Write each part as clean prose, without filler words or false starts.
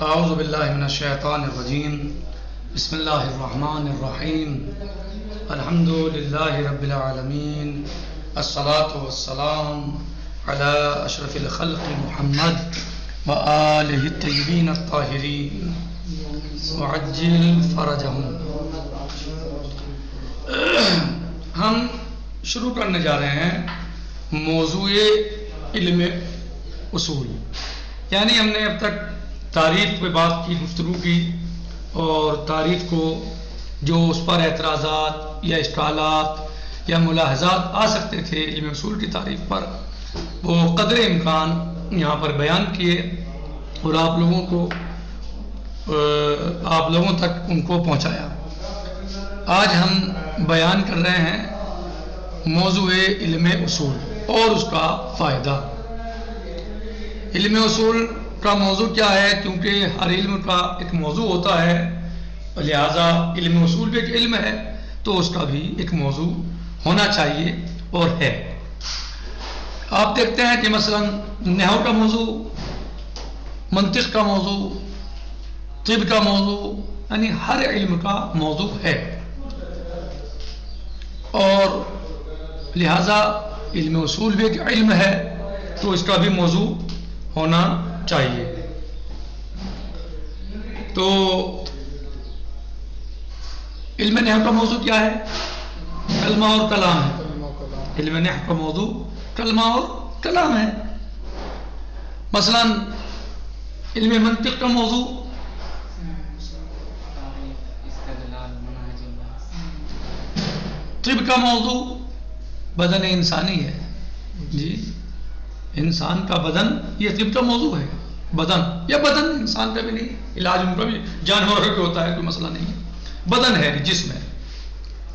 اعوذ باللہ من الشیطان الرجیم بسم اللہ الرحمن الرحیم الحمد للہ رب العالمین الصلاة والسلام علی اشرف الخلق محمد وآلہ الطیبین الطاہرین وعجل فرجہم۔ ہم شروع کرنے جا رہے ہیں موضوع علم اصول، یعنی ہم نے اب تک تعریف پہ بات کی، گفتگو کی، اور تعریف کو جو اس پر اعتراضات یا اشکالات یا ملاحظات آ سکتے تھے علم اصول کی تعریف پر، وہ قدر امکان یہاں پر بیان کیے اور آپ لوگوں تک ان کو پہنچایا۔ آج ہم بیان کر رہے ہیں موضوع علم اصول اور اس کا فائدہ۔ علم اصول کا موضوع کیا ہے؟ کیونکہ ہر علم کا ایک موضوع ہوتا ہے، لہذا علم اصول بھی ایک علم ہے تو اس کا بھی ایک موضوع ہونا چاہیے اور ہے۔ آپ دیکھتے ہیں کہ مثلا نحو کا موضوع، منطق کا موضوع، طب کا موضوع، یعنی ہر علم کا موضوع ہے، اور لہذا علم اصول بھی ایک علم ہے تو اس کا بھی موضوع ہونا چاہیے۔ تو علم نحو کا موضوع کیا ہے؟ کلمہ اور کلام ہے۔ علم نحو کا موضوع کلمہ اور کلام ہے۔ مثلا علم منطق کا موضوع طب کا موضوع بدن انسانی ہے۔ جی، انسان کا بدن یہ طب کا موضوع ہے۔ بدن یا بدن انسان کا بھی نہیں، علاج ان کا بھی جانوروں کا ہوتا ہے، کوئی مسئلہ نہیں ہے، بدن ہے، جسم ہے،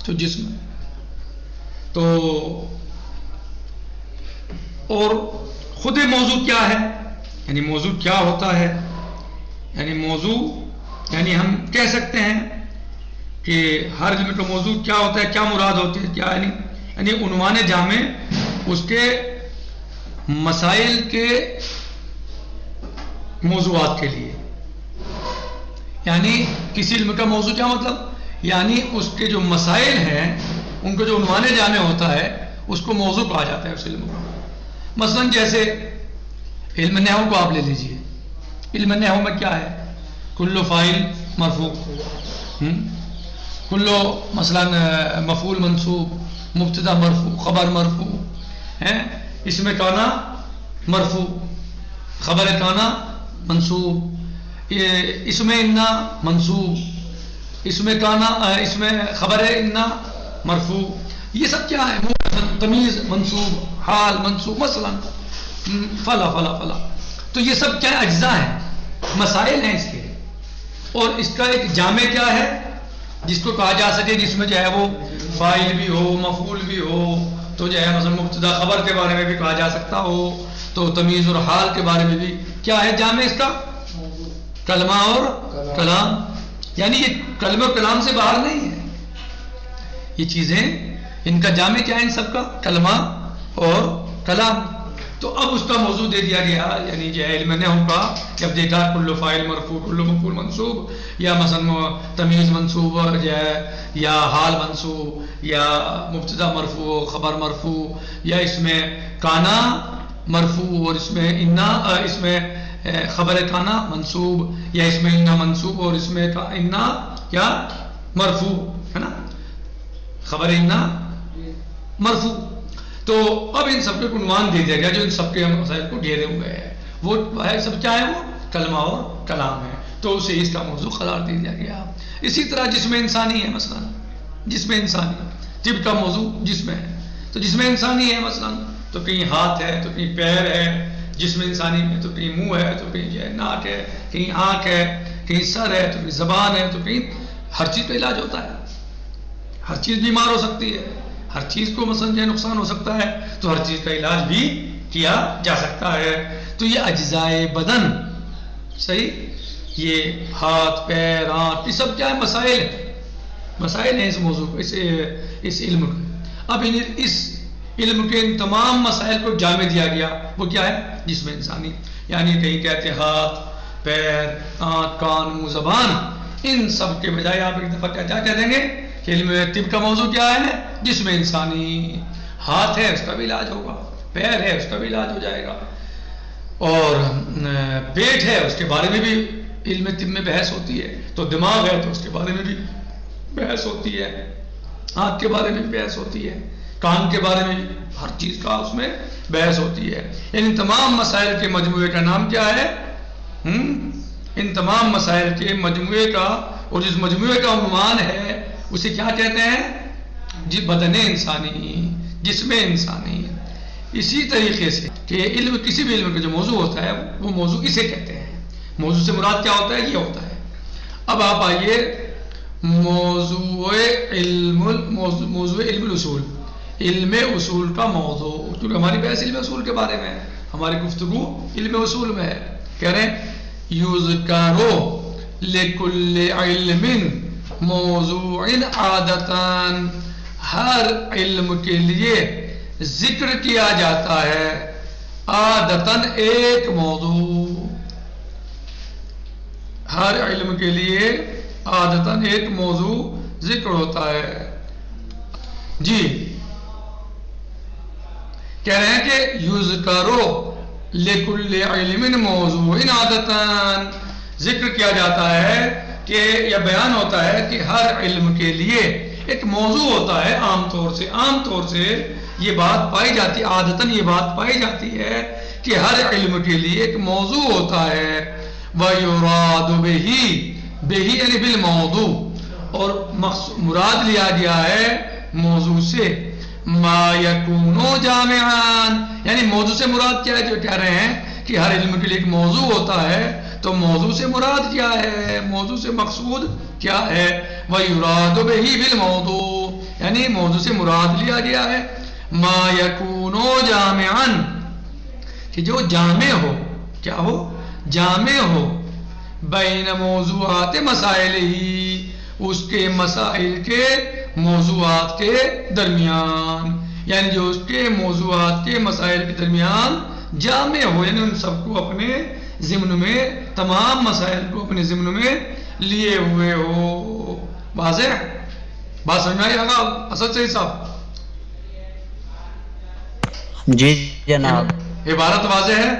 تو جسم ہے۔ تو اور خود موضوع کیا ہے، یعنی موضوع کیا ہوتا ہے، یعنی موضوع یعنی ہم کہہ سکتے ہیں کہ ہر علم کا موضوع کیا ہوتا ہے، کیا مراد ہوتی ہے، کیا یعنی عنوان جامع اس کے مسائل کے موضوعات کے لیے۔ یعنی کسی علم کا موضوع کیا مطلب، یعنی اس کے جو مسائل ہیں ان کو جو عنوان جامع ہوتا ہے اس کو موضوع کہا جاتا ہے اس علم کو۔ مثلا جیسے علم نحو کو آپ لے لیجئے، علم نحو میں کیا ہے؟ کل فاعل مرفوع، کل مثلا مفعول منصوب، مبتدا مرفوع، خبر مرفوع ہے، اس میں کانا مرفوع، خبر کانا منصوب، اس میں انا منصوب، اس میں کانا، اس میں خبر انا مرفوع۔ یہ سب کیا ہے؟ تمیز منصوب، حال منصوب، مثلا فلا فلا فلا۔ تو یہ سب کیا اجزاء ہیں، مسائل ہیں اس کے، اور اس کا ایک جامع کیا ہے جس کو کہا جا سکے، جس میں جو ہے وہ فاعل بھی ہو، مفعول بھی ہو، تو جو ہے مثلا مبتدا خبر کے بارے میں بھی کہا جا سکتا ہو، تو تمیز اور حال کے بارے میں بھی کیا ہے جامع اس کا؟ کلمہ اور کلام۔ یعنی یہ کلمہ اور کلام سے باہر نہیں ہے، یہ چیزیں ان کا جامع کیا ہے؟ ان سب کا کلمہ اور کلام۔ تو اب اس کا موضوع دے دیا گیا، یعنی جو ہے علم نحو کا جب دیکھا کل فاعل مرفوع، کل مفعول منصوب، یا مثلا تمیز منصوب جو ہے، یا حال منصوب، یا مبتدا مرفوع، خبر مرفوع، یا اس میں کانا مرفوع اور اس میں انا، اس میں خبر کانا منصوب، یا اس میں انا منصوب اور اس میں انا کیا مرفوع ہے نا، خبر انا مرفوع۔ تو اب ان سب کو عنوان دے دیا گیا جو ان سب کے مسائل کو گھیرے ہوئے ہے، وہ سب کیا ہے؟ وہ کلمہ اور کلام ہے، تو اسے اس کا موضوع قرار دے دیا گیا۔ اسی طرح جسم انسانی ہے، مثلا جسم انسانی، طب کا موضوع جسم ہے، تو جسم انسانی ہے مثلا تو کہیں ہاتھ ہے، تو کہیں پیر ہے، جسم انسانی میں تو کہیں منہ ہے، تو کہیں جو ہے ناک ہے، کہیں آنکھ ہے، کہیں سر ہے، تو کہیں زبان ہے، تو کہیں ہر چیز کا علاج ہوتا ہے، ہر چیز بیمار ہو سکتی ہے، ہر چیز کو مثلا جو نقصان ہو سکتا ہے، تو ہر چیز کا علاج بھی کیا جا سکتا ہے۔ تو یہ اجزاء بدن، صحیح، یہ ہاتھ، پیر، آنکھ، یہ سب کیا ہے؟ مسائل ہیں، مسائل ہیں اس موضوع کو، اس علم کو۔ اب اس علم کے ان تمام مسائل کو جامع دیا گیا، وہ کیا ہے؟ جسم انسانی۔ یعنی کہیں کہتے ہیں ہاتھ، پیر، آنکھ، کان، منہ، زبان، ان سب کے بجائے آپ ایک دفعہ کیا کہہ دیں گے کہ علم طب کا موضوع کیا ہے؟ جسم انسانی. ہاتھ ہے اس کا بھی علاج ہوگا، پیر ہے اس کا بھی علاج ہو جائے گا، اور پیٹ ہے اس کے بارے میں بھی علم طب میں بحث ہوتی ہے. تو دماغ ہے تو اس کے بارے میں بھی بحث ہوتی ہے، آنکھ کے بارے میں بھی بحث ہوتی ہے، کان کے بارے میں بھی، ہر چیز کا اس میں بحث ہوتی ہے. ان تمام مسائل کے مجموعے کا نام کیا ہے؟ ان تمام مسائل کے مجموعے کا، اور جس مجموعے کا عنوان ہے اسے کیا کہتے ہیں؟ جی بدن انسانی، جسم انسانی. اسی طریقے سے کہ علم، کسی بھی علم کا جو موضوع ہوتا ہے وہ موضوع اسے کہتے ہیں. موضوع سے مراد کیا ہوتا ہے؟ یہ ہوتا ہے. اب آپ آئیے موضوع علم الاصول، علم اصول کا موضوع، کیونکہ ہماری بحث علم اصول کے بارے میں ہے، ہماری گفتگو علم اصول میں ہے. کہہ رہے ہیں یذکرو لکل علم موضوع عادتاً، ہر علم کے لیے ذکر کیا جاتا ہے عادتاً ایک موضوع. ہر علم کے لیے عادتاً ایک موضوع ذکر ہوتا ہے. جی کہہ رہے ہیں کہ یذکرو لکل علم موضوع عادتاً، ذکر کیا جاتا ہے کہ یا بیان ہوتا ہے کہ ہر علم کے لیے ایک موضوع ہوتا ہے. عام طور سے یہ بات پائی جاتی ہے، عادتاً یہ بات پائی جاتی ہے کہ ہر علم کے لیے ایک موضوع ہوتا ہے. وَيُرَادُ بِهِ یعنی بالموضوع، اور مراد لیا گیا ہے موضوع سے ما یکونو جامعان، یعنی موضوع سے مراد کیا ہے؟ جو کہہ رہے ہیں کہ ہر علم کے لیے ایک موضوع ہوتا ہے، تو موضوع سے مراد کیا ہے؟ موضوع سے مقصود کیا ہے؟ وَيُرَادُ بِهِ بالموضوع، یعنی موضوع سے مراد لیا گیا ہے ما یکونو جامعان، کہ جو جامع ہو. کیا ہو؟ جامع ہو. بین موضوعات مسائل ہی، اس کے مسائل کے موضوعات کے درمیان، یعنی جو اس کے موضوعات کے مسائل کے درمیان جامع ہو، یعنی ان سب کو اپنے ضمن میں، تمام مسائل کو اپنے ضمن میں لیے ہوئے ہو. واضح بات سمجھ میں آئی آگا اسد سعید صاحب؟ جی جناب. عبارت واضح ہے؟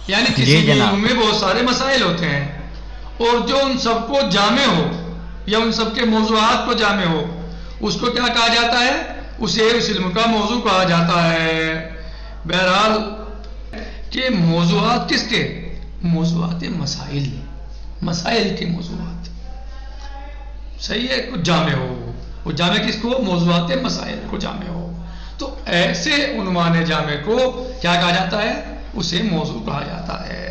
یعنی کسی بھی علم میں بہت سارے مسائل ہوتے ہیں، اور جو ان سب کو جامع ہو یا ان سب کے موضوعات کو جامع ہو، اس کو کیا کہا جاتا ہے؟ اسے اس علم کا موضوع کہا جاتا ہے. بہرحال کہ موضوعات کس کے؟ موضوعات مسائل، مسائل کے موضوعات. صحیح ہے، کچھ جامع ہو. وہ جامع کس کو؟ موضوعات مسائل کو جامع ہو. تو ایسے عنوان جامع کو کیا کہا جاتا ہے؟ اسے موضوع کہا جاتا ہے.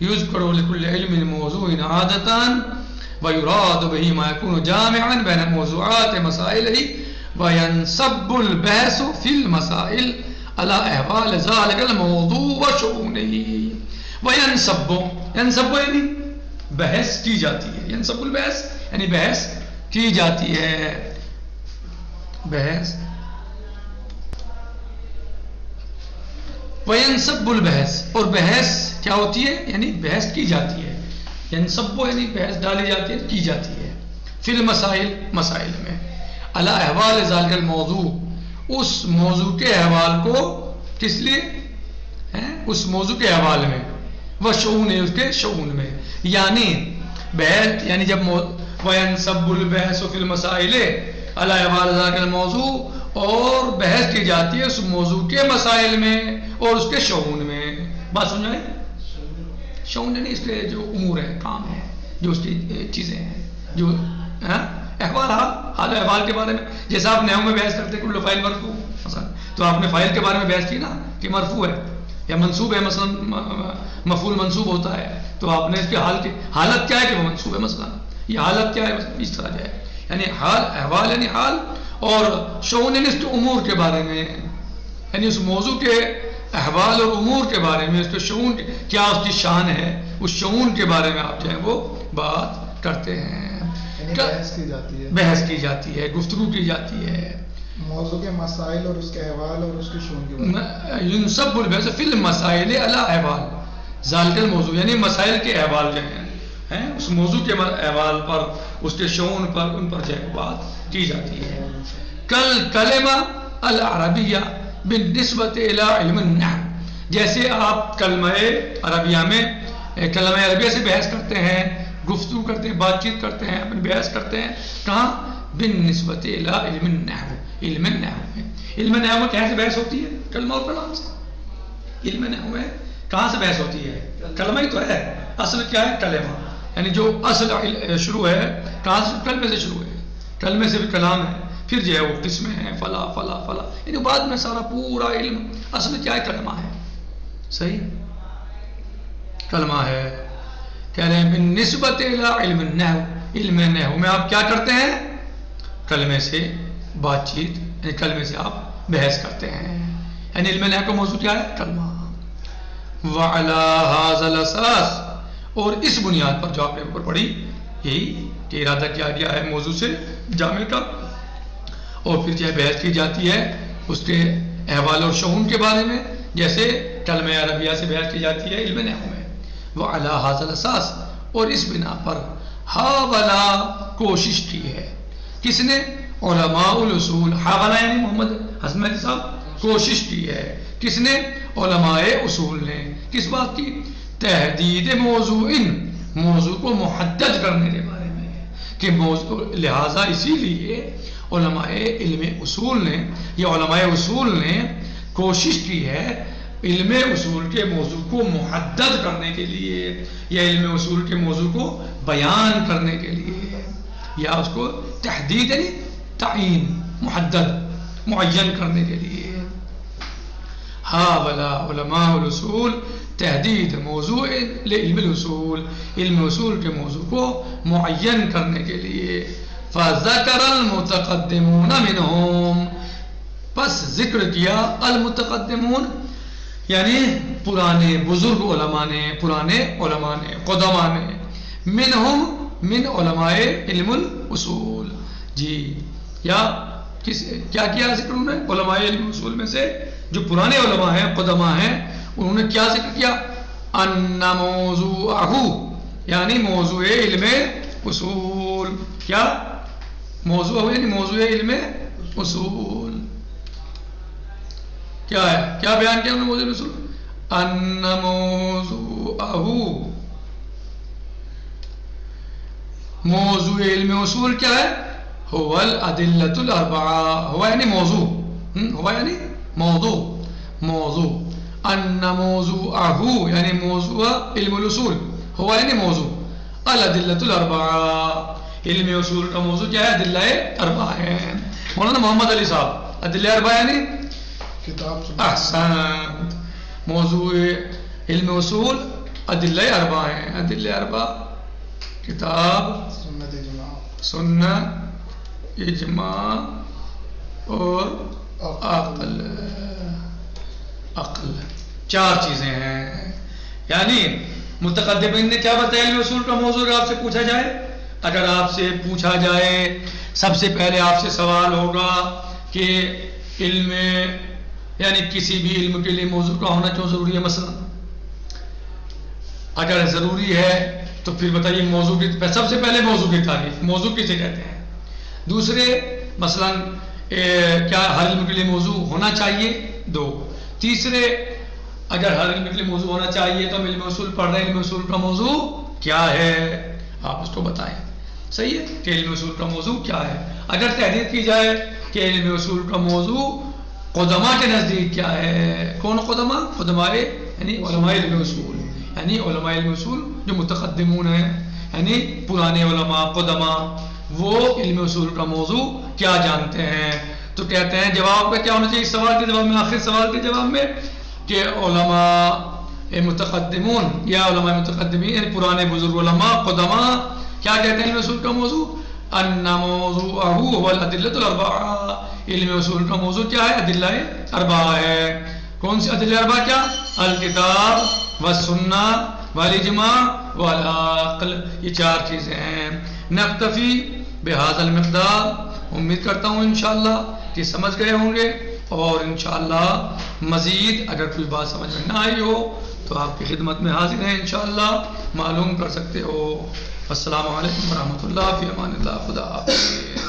یذکر لکل علم موضوع عادتاً ویراد بہ ما یکون جامعا بین موضوعات مسائل وینصب البحث فی المسائل علی احوال ذلک الموضوع وشؤونہ. وینصب، ینصب یعنی بحث کی جاتی ہے، ینصب البحث یعنی بحث کی جاتی ہے. بحث وینصب البحث، اور بحث کیا ہوتی ہے؟ یعنی بحث کی جاتی ہے. ینصب یعنی بحث ڈالی جاتی ہے، کی جاتی ہے. فی المسائل، مسائل میں. علی احوال ذلک الموضوع، اس موضوع کے احوال کو، کس لیے؟ اس موضوع کے احوال میں. وشؤون، اس کے شؤون میں. یعنی بحث، یعنی جب وینصب البحث فی المسائل علی احوال ذلک الموضوع، اور بحث کی جاتی ہے اس موضوع کے مسائل میں اور اس کے شؤون میں. بات سمجھائیں؟ شؤون یعنی اس کے جو امور ہیں، کام ہیں، جو اس کی چیزیں ہیں، جو احوال، حال احوال کے بارے میں. جیسا آپ نحو میں بحث کرتے کل فاعل مرفوع مثلا، تو آپ نے فاعل کے بارے میں بحث کی نا کہ مرفوع ہے یا منصوب ہے، مثلا مفعول منصوب ہوتا ہے، تو آپ نے اس کے حال کی حالت کیا ہے کہ وہ منصوب ہے، مثلا یہ حالت کیا ہے، اس طرح جائے. یعنی حال، احوال یعنی حال، اور شؤون یعنی اس کے امور کے بارے میں، یعنی اس موضوع کے احوال اور امور کے بارے میں، اس کے شؤون کیا اس کی شان ہے، اس شؤون کے بارے میں آپ جو ہے وہ بات کرتے ہیں. بحث کی جاتی ہے، بحث کی جاتی ہے، گفتگو کی جاتی ہے. موضوع کے مسائل اور اس کے احوال اور اس کے شون کے بارے میں ينسب البحث في المسائل على احوال ذالک الموضوع، یعنی مسائل کے احوال جو ہیں اس موضوع کے احوال پر، اس کے شون پر، ان پر جو ہے بات کی جاتی ہے. کل کلمہ العربیہ بالنسبت الى علم النحو، جیسے آپ کلمہ عربیہ میں کلمہ عربیہ سے بحث کرتے ہیں، گفتگو کرتے ہیں، بات چیت کرتے ہیں، اپنی بحث کرتے ہیں، کہاں؟ بالنسبت الى علم النحو، علم النحو میں. علم نحو میں کہاں سے بحث ہوتی ہے؟ کلمہ اور کلام سے. علم نحو میں کہاں سے بحث ہوتی ہے؟ کلمہ ہی تو ہے. اصل کیا ہے؟ کلمہ، یعنی جو اصل شروع ہے کہاں سے؟ کلمے سے شروع ہے. کلمے سے بھی کلام ہے، پھر جو ہے وہ قسمیں ہیں، فلا فلا فلا، یعنی بعد میں سارا پورا علم اصل کیا ہے؟ کلمہ ہے. صحیح، کلمہ ہے. کہہ رہے ہیں بالنسبت الى علم النحو، علم نحو میں آپ کیا کرتے ہیں؟ کلمے سے بات چیت، یعنی کلمے سے آپ بحث کرتے ہیں. یعنی علم نحو کا موضوع کیا ہے؟ کلمہ. وعلی ھذا الاساس، اور اس بنیاد پر جو آپ نے اوپر پڑھی، یہی کہ ارادہ کیا گیا ہے موضوع سے جامع کا، اور پھر جو بحث کی جاتی ہے اس کے احوال اور شؤون کے بارے میں، جیسے کلمہ عربیہ سے بحث کی جاتی ہے علم نحو میں. وعلی ھذا الاساس، اور اس بنا پر حاولا کوشش کی ہے. کس نے؟ علماء الاصول. حاولا یعنی محمد حسن مہدی صاحب، کوشش کی ہے. کس نے؟ علماء اصول نے. کس بات کی؟ تحدید موضوع، موضوع کو محدد کرنے کے بارے میں، کہ موضوع لہذا اسی لیے علماء علم اصول نے یا علماء اصول نے کوشش کی ہے علم اصول کے موضوع کو محدد کرنے کے لیے، یا علم اصول کے موضوع کو بیان کرنے کے لیے، یا اس کو تحدید یعنی تعین، محدد معین کرنے کے لیے. حاولا علماء الاصول تحدید موضوع علم الاصول، علم اصول کے موضوع کو معین کرنے کے لیے. فذکر المتقدمون منہم، پس ذکر کیا المتقدمون یعنی پرانے بزرگ علماء نے، پرانے علماء نے، قدماء نے، منہم من علماء علم الاصول. جی، یا کیا کیا ذکر انہوں نے؟ علماء علم اصول میں سے جو پرانے علماء ہیں، قدماء ہیں، انہوں نے کیا ذکر کیا؟ ان موضوعہ، یعنی موضوع علم اصول. کیا موضوع یعنی موضوع علم اصول کیا ہے؟ کیا بیان کیا انہوں نے موضوع اصول؟ ان موضوعہ، موضوع علم اصول کیا ہے؟ هو الادلۃ الاربعہ. ہوا یعنی موضوع، ہوا یعنی موضوع. ان موضوعہ یعنی موضوع علم الاصول، ہوا یعنی موضوع. الادلۃ الاربعہ، علم اصول کا موضوع کیا ہے؟ ادلہ اربعہ ہے. مولانا محمد علی صاحب، ادلہ اربعہ یعنی کتاب. احسنت. موضوع علم اصول ادلہ اربعہ ہیں. ادلہ اربعہ کتاب، سنت، اجماع، سنت، اجماع اور عقل. چار چیزیں ہیں. یعنی متقدمین نے کیا بتایا علم اصول کا موضوع؟ اگر آپ سے پوچھا جائے، اگر آپ سے پوچھا جائے، سب سے پہلے آپ سے سوال ہوگا کہ علم یعنی کسی بھی علم کے لیے موضوع کا ہونا کیوں ضروری ہے؟ مثلا اگر ضروری ہے تو پھر بتائیے موضوع کی، سب سے پہلے موضوع کی تعریف، موضوع کسے کہتے ہیں؟ دوسرے مثلا کیا ہر علم کے لیے موضوع ہونا چاہیے؟ دو. تیسرے اگر ہر علم کے لیے موضوع ہونا چاہیے تو ہم علم اصول پڑھ رہے ہیں، علم اصول کا موضوع کیا ہے؟ آپ اس کو بتائیں. صحیح ہے کہ علم اصول کا موضوع کیا ہے. اگر تحدید کی جائے کہ علم اصول کا موضوع قدماء کے نزدیک کیا ہے؟ کون قدماء؟ قدماء یعنی علماء علم اصول، یعنی علماء علم اصول جو متقدمون ہیں، یعنی پرانے علماء قدماء، وہ علم اصول کا موضوع کیا جانتے ہیں؟ تو کہتے ہیں جواب کا کیا ہونا چاہیے اس سوال کے جواب میں، آخر سوال کے جواب میں، کہ علماء متقدمون یا علماء متقدمین یعنی پرانے بزرگ علماء قدماء کیا کہتے ہیں علم اصول کا موضوع؟ ان موضوعہ هو الادلۃ الاربعہ، علم اصول کا موضوع کیا ہے؟ ادلہ اربعہ ہے. کون سی ادلہ اربعہ؟ کیا؟ الکتاب والسنہ والاجماع والعقل. یہ چار چیزیں ہیں. نکتفی بہذا المقدار امید کرتا ہوں انشاءاللہ کہ سمجھ گئے ہوں گے، اور انشاءاللہ مزید اگر کوئی بات سمجھ میں نہ آئی ہو تو آپ کی خدمت میں حاضر ہیں، انشاءاللہ معلوم کر سکتے ہو۔ السلام علیکم ورحمۃ اللہ، فی امان اللہ، خدا حافظ۔